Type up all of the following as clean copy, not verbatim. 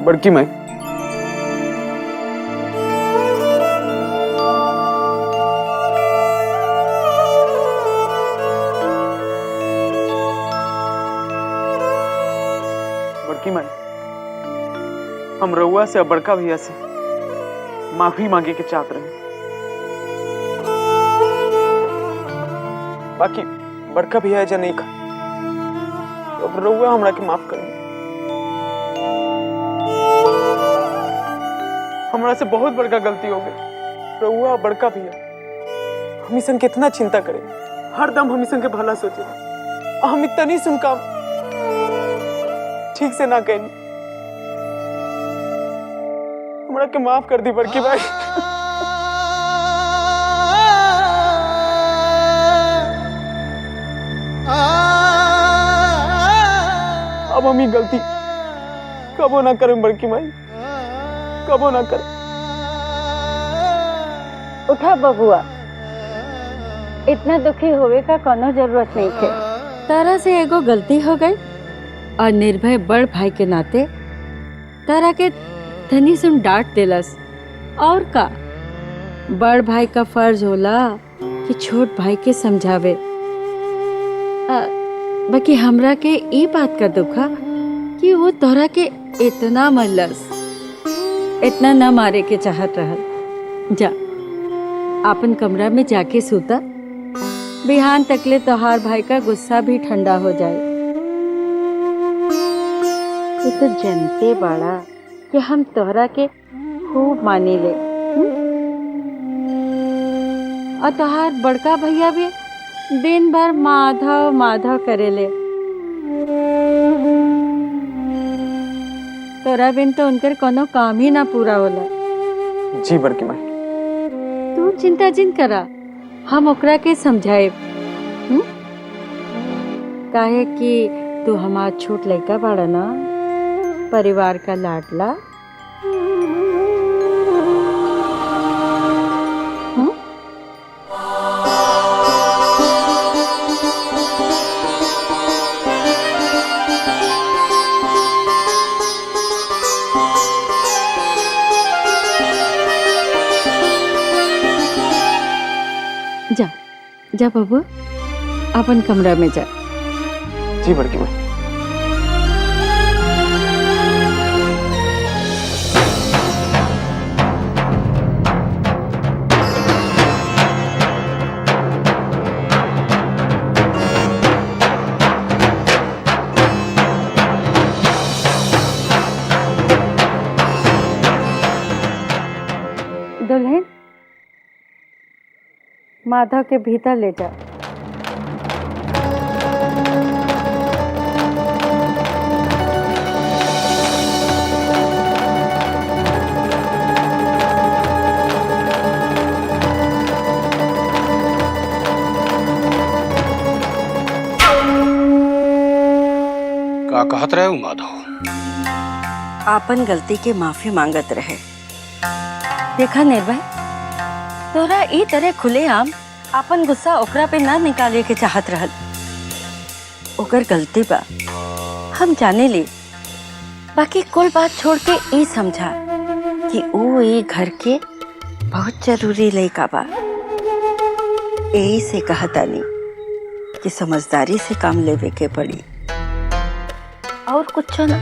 बड़की माई, बड़की माई, हम रउआ से और बड़का भैया से माफी मांगे के चाहत रहे। बाकी बड़का भैया एजा नहीं खा, तो अब रउआ हमरा के माफ करें। हमरा से बहुत बड़का गलती हो गई। रउआ और बड़का भैया हमीसन कितना चिंता करे, हर दम हमीसन के भला सोचे, और हम इतना नहीं सुन काम ठीक से ना कहनी। हमरा के माफ कर दी बड़की भाई। अब हम ही गलती कबो ना करें बड़की माई, कबो ना करें। उठा बबुआ, इतना दुखी होवे का कोनो जरूरत नहीं थे। तारा से एगो गलती हो गई और निर्भय बड़ भाई के नाते तारा के धनी सुन डांट देलस। और का बड़ भाई का फर्ज होला कि छोट भाई के समझावे। बाकी हमरा के ई बात का दुखा कि वो तोरा के इतना मरलस, इतना न मारे के चाहत रहल। जा अपन कमरा में जाके सूता, बिहान तकले तोहार भाई का गुस्सा भी ठंडा हो जाए। तू तो जनते बाड़ा कि हम तोहरा के खूब मानी ले, और तोहार बड़का भैया भी दिन भर माधव माधव करेले। तोरा बिन तो उनकर कोनो काम ही ना पूरा होला। जी बड़की माई, तू चिंता जिन करा, हम ओकरा के समझाए। काहे कि तू हमार छोट लड़का बाड़ा ना, परिवार का लाडला। जा जा बाबू, अपन कमरा में जा। जी बड़की माई। दुल्हन, माधव के भीतर ले जा। का कहत रहे माधव? आपन गलती के माफी मांगत रहे। देखा निर्भय, तोरा ई तरह खुलेआम आपन गुस्सा ओकरा पे ना निकाले के चाहत रहल। ओकर गलती बा, हम जाने ली। बाकी कुल बात छोड़ के ई समझा कि वो ई घर के बहुत जरूरी लड़का बा। यही से कहतानी कि समझदारी से काम लेवे के पड़ी, और कुछ ना।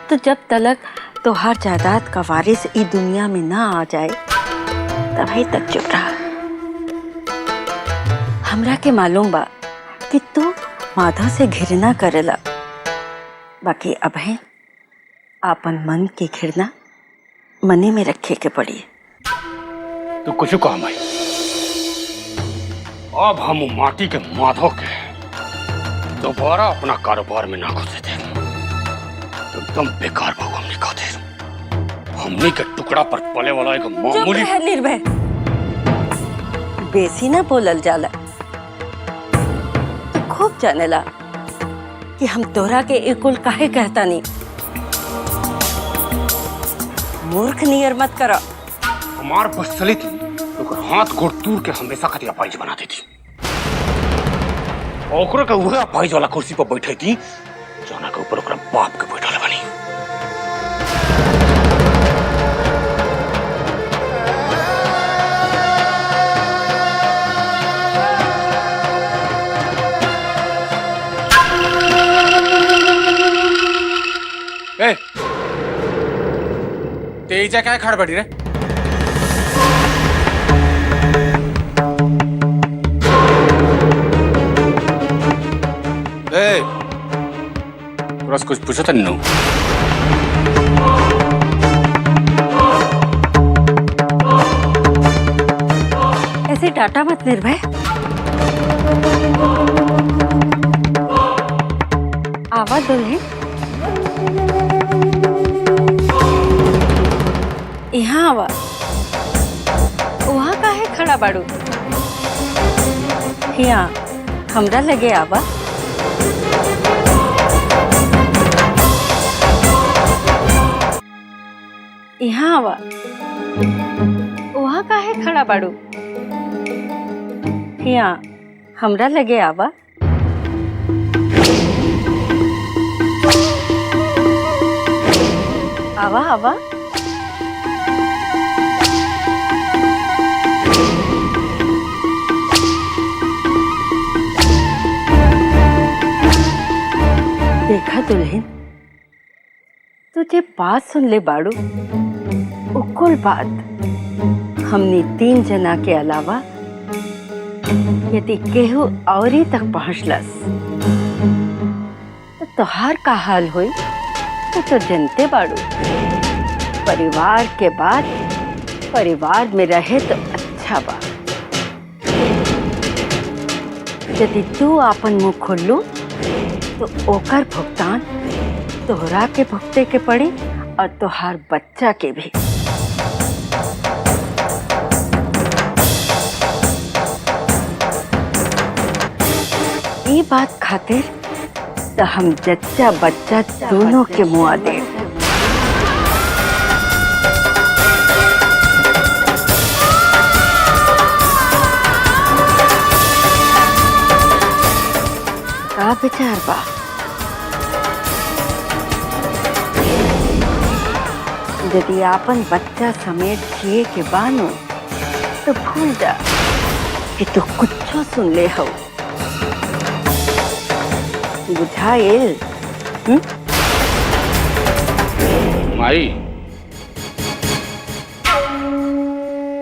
तो जब तलक तोहार जायदाद का वारिस ई दुनिया में ना आ जाए, तभी तक चुप रहा। हमरा के मालूम बा कि तू माधव से घृणा करेला, बाकी अब है आपन मन की घृणा मने में रखे के पड़ी। तो कुछ कहा भाई, अब हम माटी के माधव के दोबारा अपना कारोबार में ना घुसे थे, एकदम बेकार भाव हमने खातिर। हमने के टुकड़ा पर पले वाला एक मामूली। चुप रह निर्भय, बेसी ना बोलल जाला। तू खूब जानेला कि हम तोरा के एकुल काहे कहता नहीं। मूर्ख नियर मत करा। हमार बस चली थी तो हाथ घोड़ तूर के हमेशा खातिर अपाइज बना देती। ओकरा के उहे पाइज वाला कुर्सी पर बैठे थी जना के ऊपर ओकरा बाप के बैठल बनी। ए तेजा क्या खड़ पड़ी रे? ए बस कुछ पूछो तो नहीं। ऐसे डाटा मत निर्भय। आवाज दुल्हन, यहाँ आवा। वहाँ काहे खड़ा बाड़ू? यहाँ हमरा लगे आवा। यहाँ आवा। वहाँ काहे खड़ा बाड़ू? यहाँ हमरा लगे आवा। आवा आवा। देखा दुल्हन, तुझे बात सुन ले बाड़ू। उकुल बात हमने 3 जना के अलावा यदि केहू औरी तक पहुंचलस तो तोहार का हाल हुई तो जनते बाड़ू। परिवार के बाद परिवार में रहे तो अच्छा बा। यदि तू आपन मुंह खोलू तो ओकर भुगतान तोहरा के भुगते के पड़ी और तोहार बच्चा के भी। ये बात खातिर तो हम जच्चा बच्चा दोनों के मुआ दे। का विचार बा? यदि आपन बच्चा समेत जिए के बानो तो भूल जा कि तू कुछो सुन ले हो। बुझाइल? माई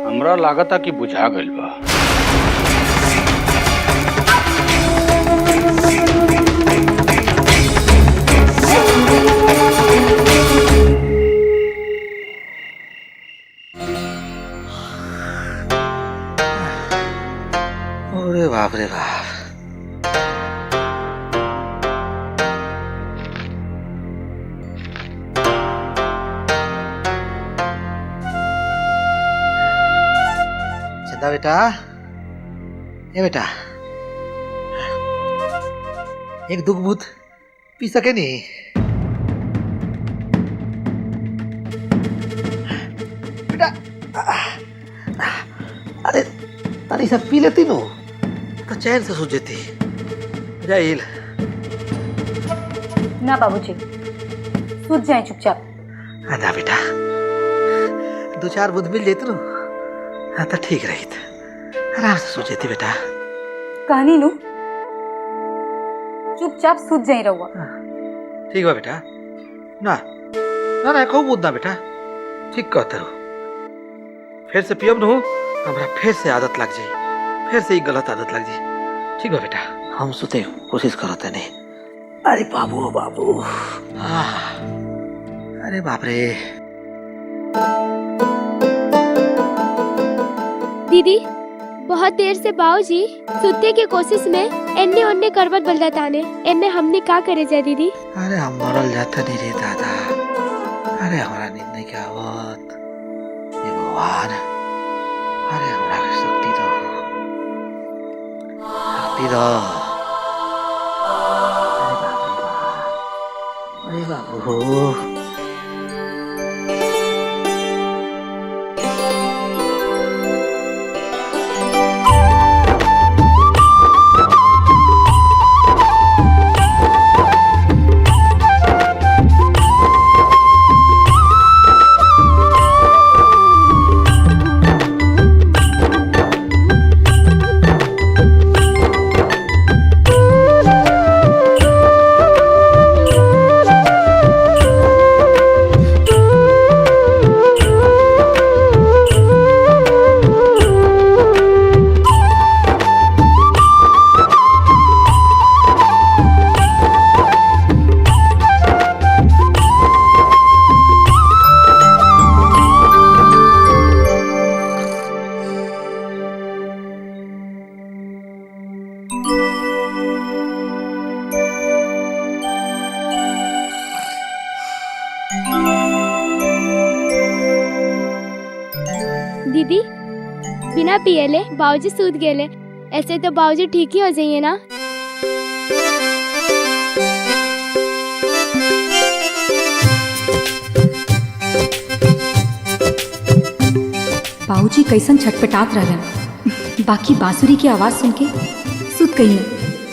हमरा लागता कि बुझा गइल बा। अरे बाप रे बाप। चंदा बेटा, ये बेटा एक दूध बूथ पी सके नहीं? बेटा अरे तारी सब पी लेती नो तो चैन से सो जाती। जाइल ना बाबूजी, सूझ जाए चुपचाप। ना बेटा, 2-4 बूंद मिल जाती नो हाँ तो ठीक रही। आराम से सो जाती बेटा। कहानी नु चुपचाप सूझ जाए रहुआ। ठीक बा बेटा। ना ना ना खूब बूंद ना बेटा, ठीक कहते रहो। फिर से पियब नु हमरा फिर से आदत लग जाई, फिर से ही गलत आदत लग जाई। ठीक बा बेटा, हम सुते कोशिश करते नहीं। अरे बाबू बाबू, अरे बाप रे। दीदी बहुत देर से बाबूजी सुते के कोशिश में एन्ने ओन्ने करवट बदलताने। एन्ने हमने का करे जाए दीदी? अरे हम मरल जाता नहीं रे दादा। अरे हमारा नींद नहीं क्या होत। ये भगवान, अरे हमरा के शक्ति दो, शक्ति दो। अरे बाबू, दीदी बिना पियले बाबूजी सूत गेले। ऐसे तो बाबूजी ठीक ही हो जाइए ना। बाबूजी कैसन छटपटात रहलन, बाकी बांसुरी की आवाज सुन के सुत गई।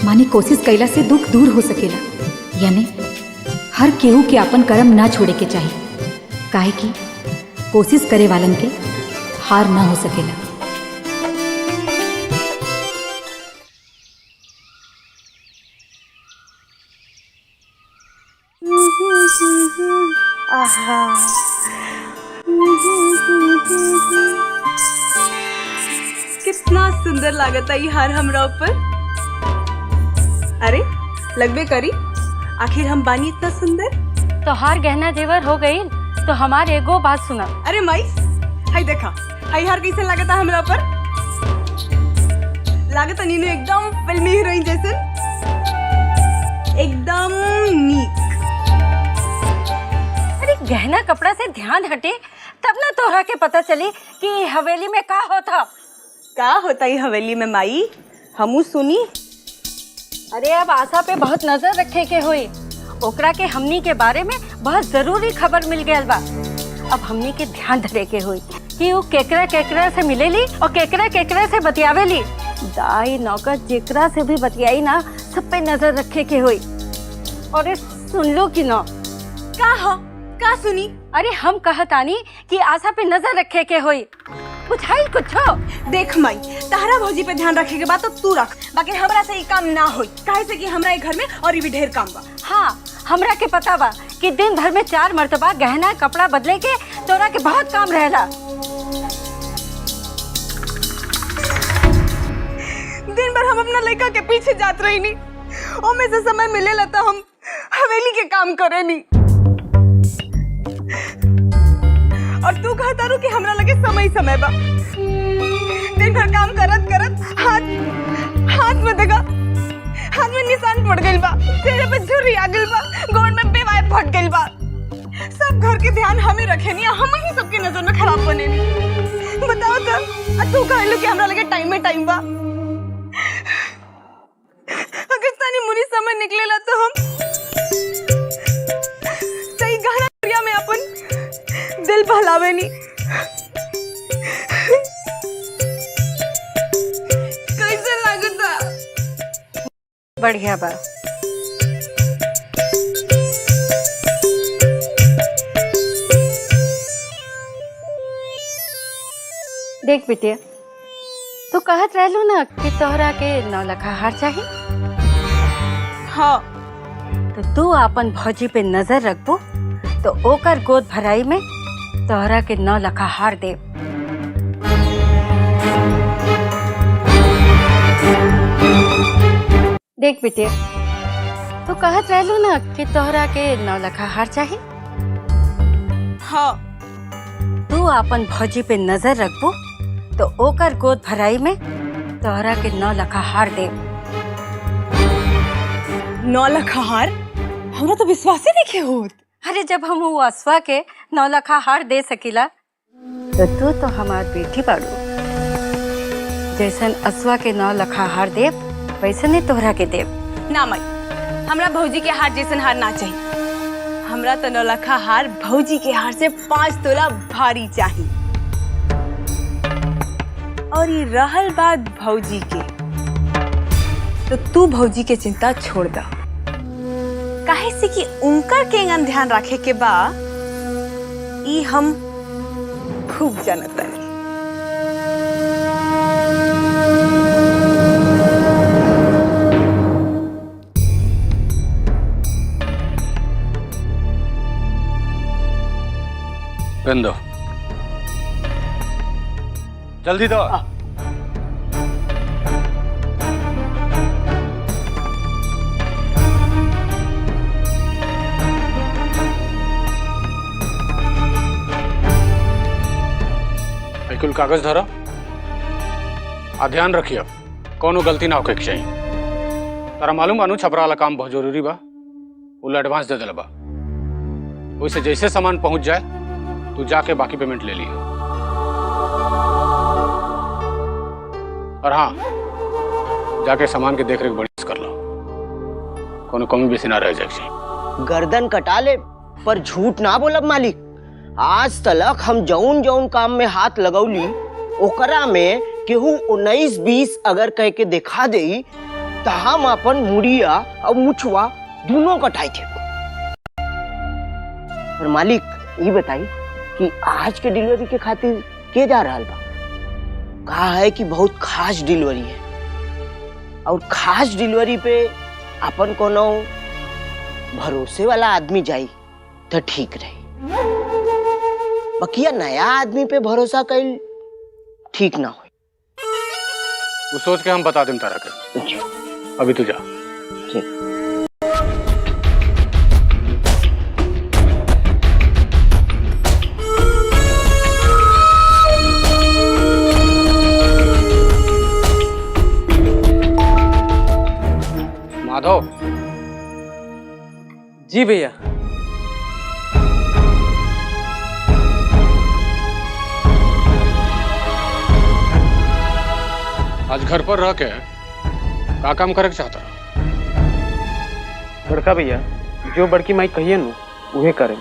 माने कोशिश कैला से दुख दूर हो सकेला, यानी हर केहू के अपन कर्म ना छोड़े के चाहिए, काहे कि कोशिश करे वालन के हार ना हो सकेला। कितना सुंदर लागता ये हार हमरा ऊपर। अरे लगबे करी, आखिर हम बानी इतना सुंदर। तो हार गहना जेवर हो गई तो हमारे एगो बात सुना। अरे माई हाय देखा, हाय हार कैसे लागता हमरा ऊपर। लागता नीनू एकदम फिल्मी हीरोइन जैसे, एकदम नीक। अरे गहना कपड़ा से ध्यान हटे तब ना तोहरा के पता चली कि हवेली में का होता। का होता ही हवेली में माई, हमू सुनी। अरे अब आशा पे बहुत नजर रखे के हुई, ओकरा के हमनी के बारे में बहुत जरूरी खबर मिल गया बा। अब हमनी के ध्यान धरे के हुई कि वो केकरा केकरा से मिलेली और केकरा केकरा से बतियावेली। दाई नौकर जेकरा से भी बतियाई ना, सब पे नजर रखे के हुई। और सुन लो कि ना का सुनी। अरे हम कहतानी कि आशा पे नजर रखे के हुई, बुझाई कुछ हो। देख माई, तारा भौजी पे ध्यान रखे के बात तो तू रख, बाकी हमरा से ये काम ना होई, काहे से कि हमरा घर में और भी ढेर काम बा। हाँ हमरा के पता बा कि दिन भर में 4 मर्तबा गहना कपड़ा बदले के तोरा के बहुत काम रहेला। दिन भर हम अपना लड़का के पीछे जात रही नी, ओमे से समय मिले लता हम हवेली के काम करे नी। और तू कहता रू कि हमरा लगे समय बा। दिन भर काम करत करत हाथ में देखा, हाथ में निशान पड़ गइल बा, चेहरे पे झुर्री आ गइल बा, गोड़ में बेवाय फट गइल बा। सब घर के ध्यान हमें रखे नी, हम ही सबके नजर में खराब बने नी। बताओ तो तू कहलू कि हमरा लगे टाइम में टाइम बा। अगर तनी मुनी समय निकलेला तो हम सही गहना दुनिया में अपन दिल बहलावे नी। कैसे लगता? बढ़िया बा। देख बेटे, तू कहत रहलू ना कि तोहरा के 9 लाख हार चाहिए। हाँ तो तू अपन भौजी पे नजर रखबो तो ओकर गोद भराई में तोहरा के 9 लाख हार दे। देख बेटे, तू कहत रहलू ना कि तोहरा के 9 लाख हार चाहिए। हाँ तू अपन भौजी पे नजर रखबो तो ओकर गोद भराई में तोहरा के 9 लाख हार दे। 9 लाख हार? हमरा तो विश्वास ही नहीं होत। अरे जब हम वो असवा के 9 लाख हार दे सकीला तो तू तो हमार बेटी बाड़ू। जैसन असवा के 9 लाख हार दे वैसे नहीं तोहरा के देव। ना माई, हमरा भौजी के हार जैसन हार ना चाहिए। हमरा तो 9 लाख हार भौजी के हार से 5 तोला भारी चाहिए। और ये रहल बात भौजी के, तो तू भौजी के चिंता छोड़ दा, काहे से कि उनकर केंगन ध्यान रखे के बा ई हम खूब जानता है। पेन दो, जल्दी दो। कुल कागज धरा आ ध्यान रखिए कोनो गलती ना होके चाहिए। तारा मालूम बानू छपरा वाला काम बहुत जरूरी बा, वो एडवांस दे दिला बा। वैसे जैसे सामान पहुंच जाए तू जाके बाकी पेमेंट ले लियो। और हाँ, जाके सामान के देख रेख बढ़िया कर लो, कोनो कमी बेसी ना रह जाए। गर्दन कटा ले पर झूठ ना बोलब मालिक। आज तलक हम जौन जौन काम में हाथ लगौली ओकरा में केहू 19-20 अगर कह के दिखा दे तो हम अपन मुड़िया और मुछवा दोनों कटाई थे। पर मालिक ये बताई कि आज के डिलीवरी के खातिर के जा रहा बा? कहा है कि बहुत खास डिलीवरी है और खास डिलीवरी पे अपन कोनो भरोसे वाला आदमी जाई तो ठीक रही। बकिया नया आदमी पे भरोसा कईल ठीक ना हो। वो सोच के हम बता दें तारा के। अभी तू जा। ठीक। माधव। जी भैया। आज घर पर रह के का काम करे के चाहता? बड़का भैया जो बड़की माई कहिए नु उहे करें।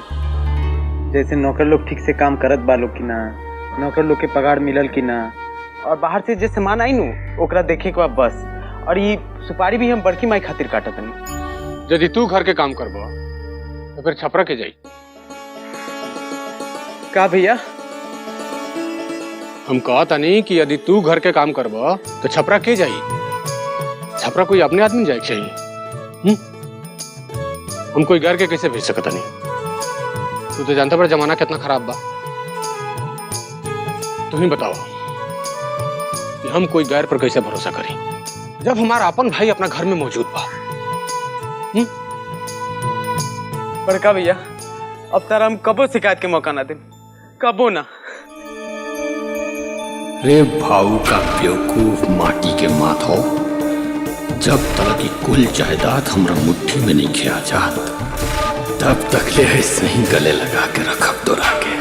जैसे नौकर लोग ठीक से काम करत बा लोग कि ना, नौकर लोग के पगार मिलल कि ना, और बाहर से जे सामान आई नु ओकरा देखे के बा बस। और ये सुपारी भी हम बड़की माई खातिर काटत नहीं। यदि तू घर के काम करबो तो फिर छपरा के जाई। का भैया? हम कहता नहीं कि यदि तू घर के काम करबो तो छपरा के जाई। छपरा कोई अपने आदमी जाए चाहिए। हम कोई घर के कैसे भेज सकता नहीं। तू तो जानता बड़ा जमाना कितना खराब बा। तू ही बताओ कि हम कोई गैर पर कैसे भरोसा करें जब हमारा अपन भाई अपना घर में मौजूद बा। बड़का भैया अब तारा हम कबो शिकायत के मौका ना दे, कबो ना। रे भाऊ का बेवकूफ माटी के माथो, जब तक की कुल जायदाद हमरा मुट्ठी में नहीं खिया जात तब तक ले ऐसे ही गले लगा के रखब तोरा के।